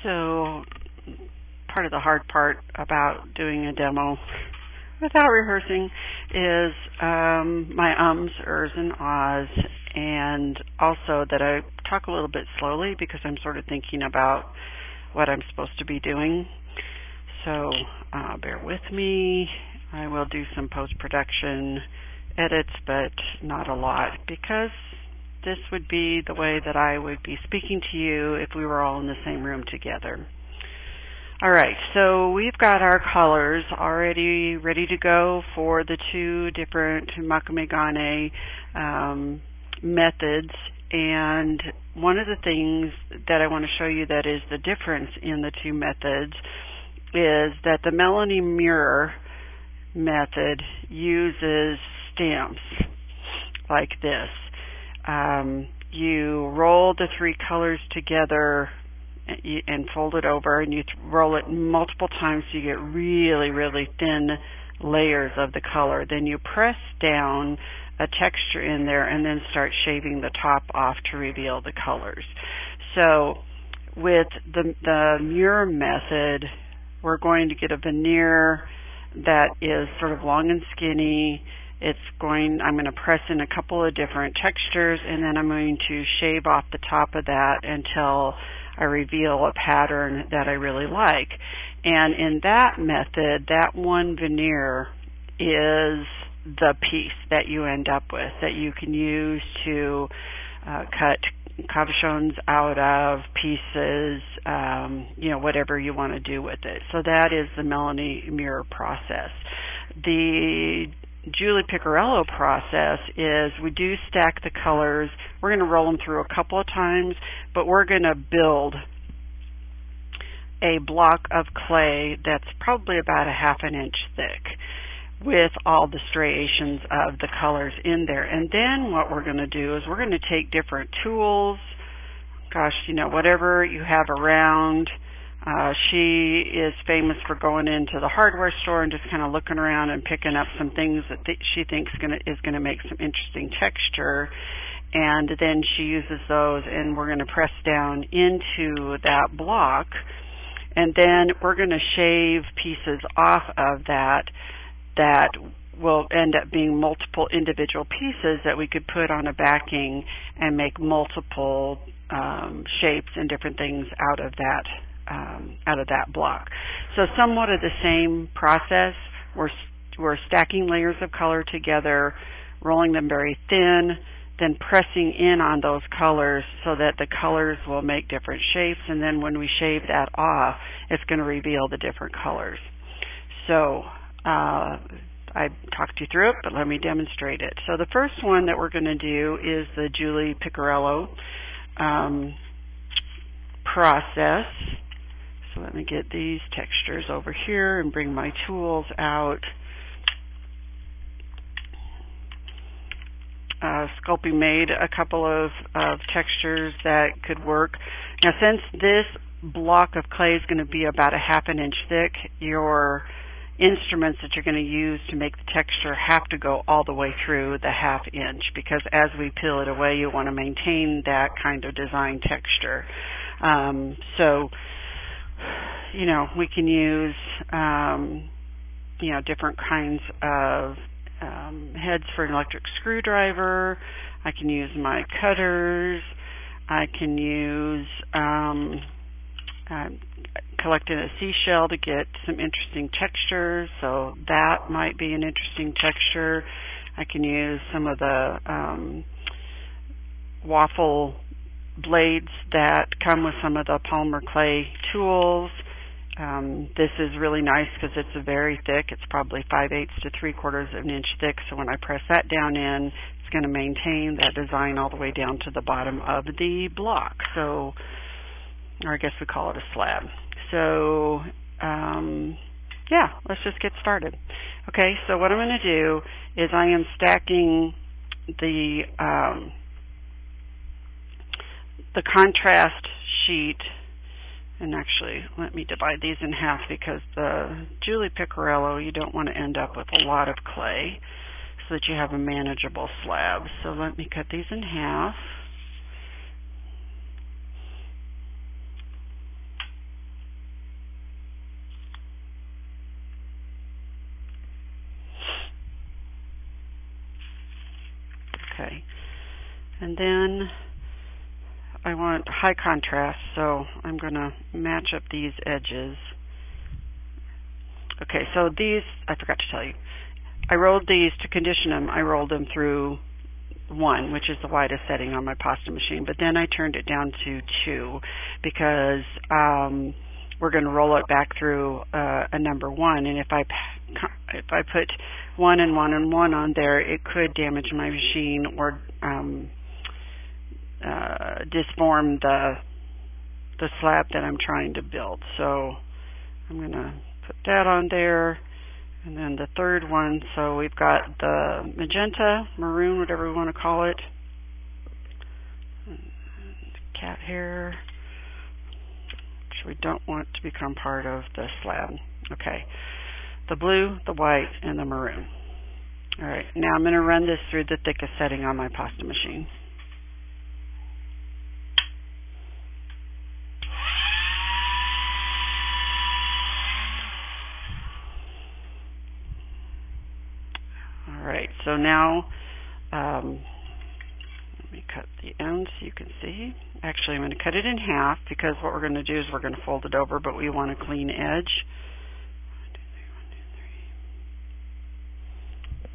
So part of the hard part about doing a demo without rehearsing is my ums, ers, and ahs, and also that I talk a little bit slowly because I'm sort of thinking about what I'm supposed to be doing. So bear with me. I will do some post-production edits, but not a lot, because this would be the way that I would be speaking to you if we were all in the same room together. All right, so we've got our colors already ready to go for the two different Mokume Gane methods, and one of the things that I want to show you that is the difference in the two methods is that the Melanie Mirror method uses stamps like this. You roll the three colors together and fold it over, and you roll it multiple times so you get really, really thin layers of the color. Then you press down a texture in there and then start shaving the top off to reveal the colors. So with the mirror method, we're going to get a veneer that is sort of long and skinny. I'm going to press in a couple of different textures, and then I'm going to shave off the top of that until I reveal a pattern that I really like. And in that method, that one veneer is the piece that you end up with, that you can use to cut cabochons out of pieces, whatever you want to do with it. So that is the Melanie Mirror process. The Julie Picarello process is we do stack the colors. We're going to roll them through a couple of times, but we're going to build a block of clay that's probably about a half an inch thick with all the striations of the colors in there. And then what we're going to do is we're going to take different tools, whatever you have around. She is famous for going into the hardware store and just kind of looking around and picking up some things that she thinks is going to make some interesting texture, and then she uses those, and we're going to press down into that block, and then we're going to shave pieces off of that will end up being multiple individual pieces that we could put on a backing and make multiple shapes and different things out of that block. So somewhat of the same process. We're stacking layers of color together, rolling them very thin, then pressing in on those colors so that the colors will make different shapes, and then when we shave that off, it's going to reveal the different colors. So I talked you through it, but let me demonstrate it. So the first one that we're going to do is the Julie Picarello process. So let me get these textures over here and bring my tools out. Sculpey made a couple of textures that could work. Now, since this block of clay is going to be about a half an inch thick, your instruments that you're going to use to make the texture have to go all the way through the half inch, because as we peel it away, you want to maintain that kind of design texture. We can use, different kinds of heads for an electric screwdriver. I can use my cutters. I can use collecting a seashell to get some interesting textures, so that might be an interesting texture. I can use some of the waffle blades that come with some of the polymer clay tools. This is really nice because it's very thick. It's probably 5/8 to 3/4 of an inch thick, so when I press that down in, it's going to maintain that design all the way down to the bottom of the block. So, or I guess we call it a slab. So, let's just get started. Okay, so what I'm going to do is I am stacking the contrast sheet, and actually let me divide these in half, because the Julie Picarello, you don't want to end up with a lot of clay, so that you have a manageable slab. So let me cut these in half. And then I want high contrast, so I'm going to match up these edges. Okay, so these, I forgot to tell you, I rolled these to condition them. I rolled them through 1, which is the widest setting on my pasta machine, but then I turned it down to 2 because we're going to roll it back through a number 1, and if I put 1 and 1 and 1 on there, it could damage my machine or disform the slab that I'm trying to build. So I'm going to put that on there. And then the third one, so we've got the magenta, maroon, whatever we want to call it, cat hair, which we don't want to become part of the slab. Okay, the blue, the white, and the maroon. All right, now I'm going to run this through the thickest setting on my pasta machine. Alright, so now let me cut the end so you can see. Actually, I'm going to cut it in half because what we're going to do is we're going to fold it over, but we want a clean edge. 1, 2, 3, 1, 2, 3.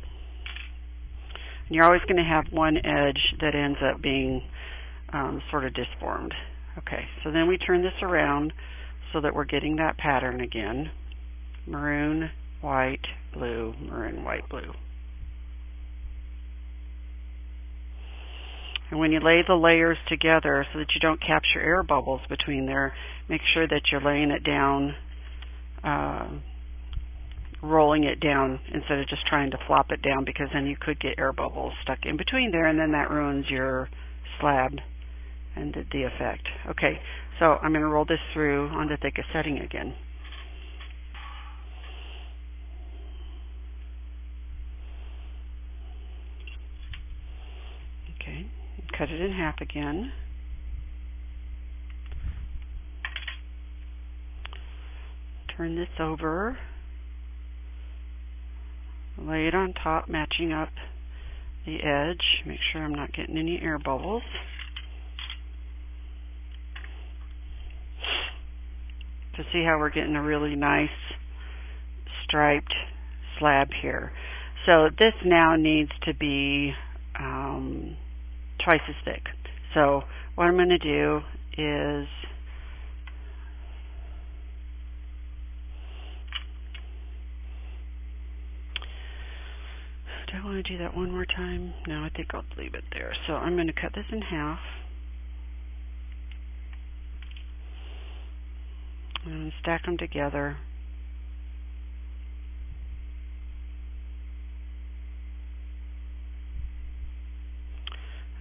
And you're always going to have one edge that ends up being sort of disformed. Okay, so then we turn this around so that we're getting that pattern again. Maroon, white, blue, maroon, white, blue. And when you lay the layers together so that you don't capture air bubbles between there, make sure that you're laying it down, rolling it down instead of just trying to flop it down, because then you could get air bubbles stuck in between there, and then that ruins your slab and the effect. Okay, so I'm going to roll this through on the thickest setting again. Okay. Cut it in half again. Turn this over. Lay it on top, matching up the edge. Make sure I'm not getting any air bubbles. To see how we're getting a really nice striped slab here. So this now needs to be twice as thick. So what I'm going to do is do I want to do that one more time? No, I think I'll leave it there. So I'm going to cut this in half. And stack them together.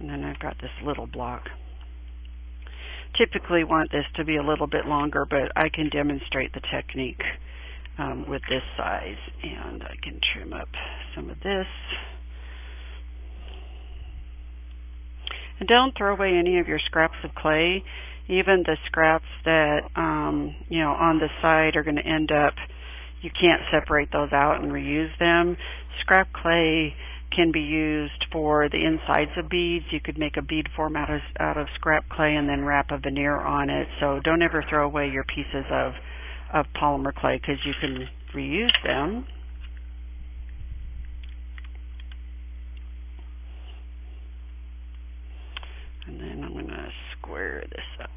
And then I've got this little block. Typically want this to be a little bit longer, but I can demonstrate the technique with this size. And I can trim up some of this. And don't throw away any of your scraps of clay. Even the scraps that, you know, on the side are going to end up, you can't separate those out and reuse them. Scrap clay can be used for the insides of beads. You could make a bead form out of scrap clay and then wrap a veneer on it. So don't ever throw away your pieces of polymer clay, because you can reuse them. And then I'm going to square this up.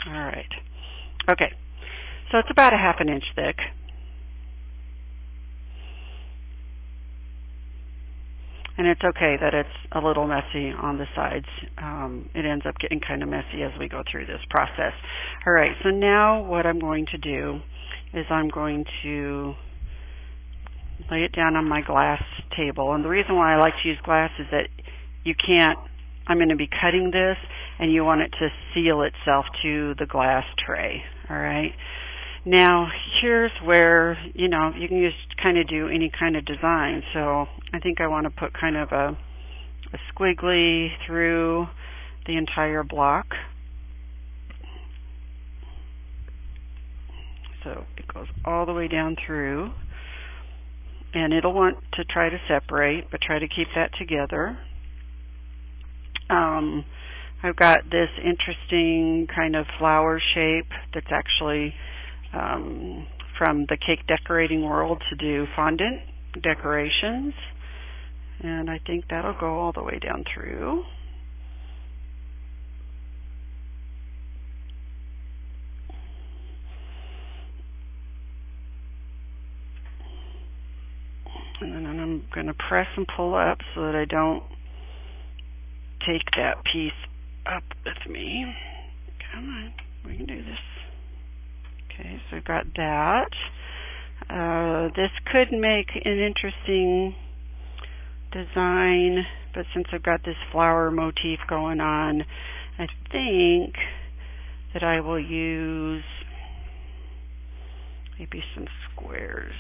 All right. Okay. So it's about a ½ inch thick. And it's okay that it's a little messy on the sides. It ends up getting kind of messy as we go through this process. All right, so now what I'm going to do is I'm going to lay it down on my glass table. And the reason why I like to use glass is that you can't, I'm going to be cutting this, and you want it to seal itself to the glass tray. All right. Now, here's where, you know, you can just kind of do any kind of design. So I think I want to put kind of a squiggly through the entire block. So it goes all the way down through. and it'll want to try to separate, but try to keep that together. I've got this interesting kind of flower shape that's actually from the cake decorating world to do fondant decorations, and I think that'll go all the way down through. And then I'm going to press and pull up so that I don't take that piece up with me. Come on, we can do this. Okay, so I've got that. This could make an interesting design, but since I've got this flower motif going on, I think that I will use maybe some squares.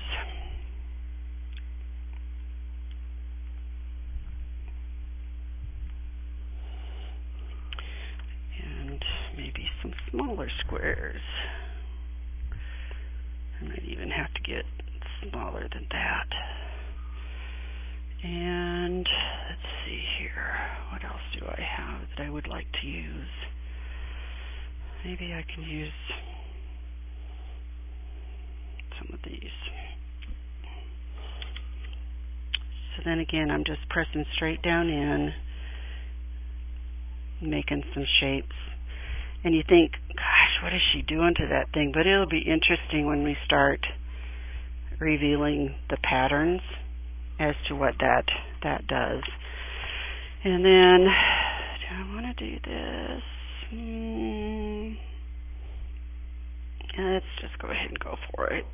And maybe some smaller squares. I might even have to get smaller than that. And let's see here. What else do I have that I would like to use? Maybe I can use some of these. So then again, I'm just pressing straight down in, making some shapes. And you think, gosh, what is she doing to that thing? But it'll be interesting when we start revealing the patterns as to what that does. And then, do I want to do this? Let's just go ahead and go for it.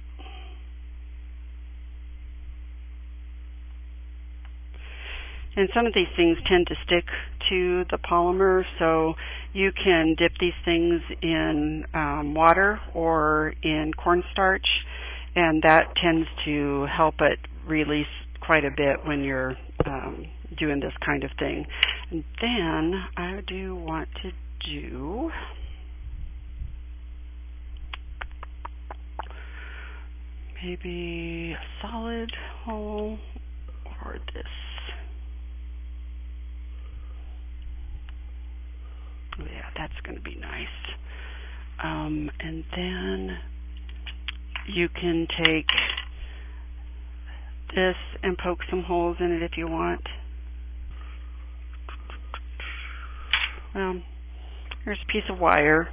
And some of these things tend to stick to the polymer, so you can dip these things in water or in cornstarch, and that tends to help it release quite a bit when you're doing this kind of thing. And then I do want to do maybe a solid hole or this. Yeah, that's going to be nice. And then you can take this and poke some holes in it if you want. Here's a piece of wire.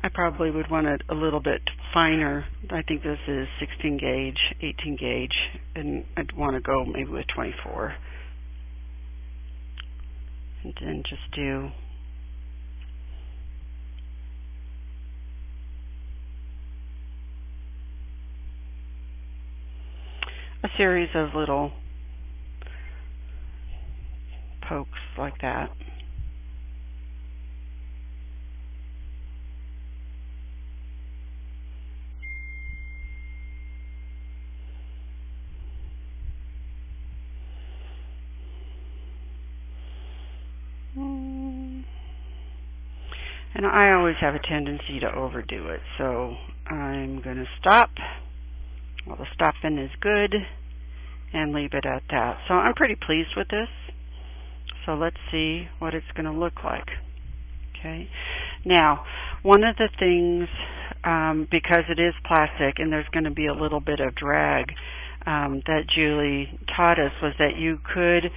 I probably would want it a little bit finer. I think this is 16 gauge, 18 gauge, and I'd want to go maybe with 24. And then just do a series of little pokes like that. And I always have a tendency to overdo it, so I'm going to stop. Well, the stopping is good, and leave it at that. So I'm pretty pleased with this. So let's see what it's going to look like. Okay. Now, one of the things, because it is plastic and there's going to be a little bit of drag, that Julie taught us was that you could,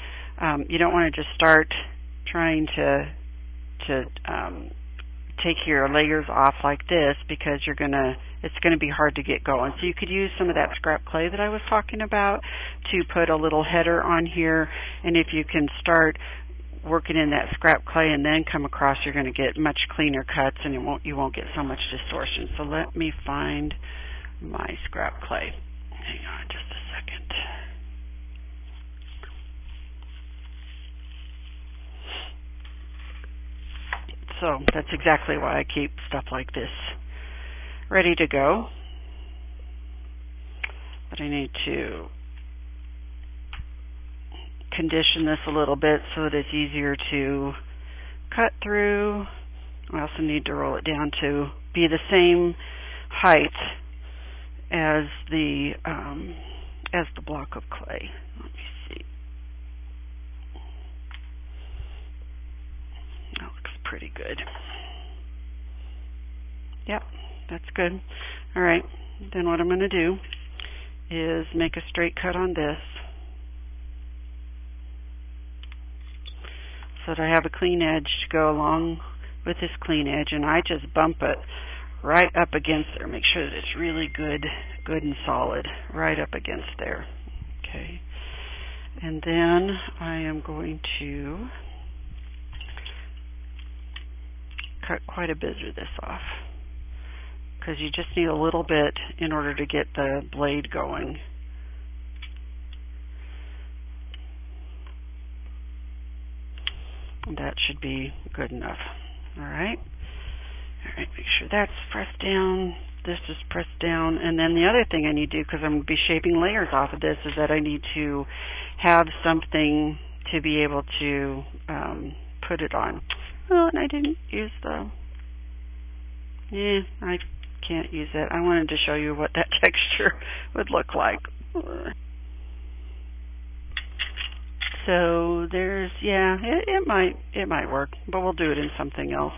you don't want to just start trying to take your layers off like this, because it's going to be hard to get going. So you could use some of that scrap clay that I was talking about to put a little header on here, and if you can start working in that scrap clay and then come across, you're going to get much cleaner cuts, and you won't get so much distortion. So let me find my scrap clay. Hang on just a second. So that's exactly why I keep stuff like this ready to go. But I need to condition this a little bit so that it's easier to cut through. I also need to roll it down to be the same height as the as the block of clay. Let me see. That looks pretty good. Yep, that's good. All right, then what I'm going to do is make a straight cut on this so that I have a clean edge to go along with this clean edge, and I just bump it right up against there. Make sure that it's really good and solid right up against there. Okay, and then I am going to cut quite a bit of this off, because you just need a little bit in order to get the blade going. That should be good enough. All right, make sure that's pressed down. This is pressed down. And then the other thing I need to do, because I'm going to be shaping layers off of this, is that I need to have something to be able to put it on. Oh, and I didn't use the... I can't use it. I wanted to show you what that texture would look like. So there's, it might work, but we'll do it in something else.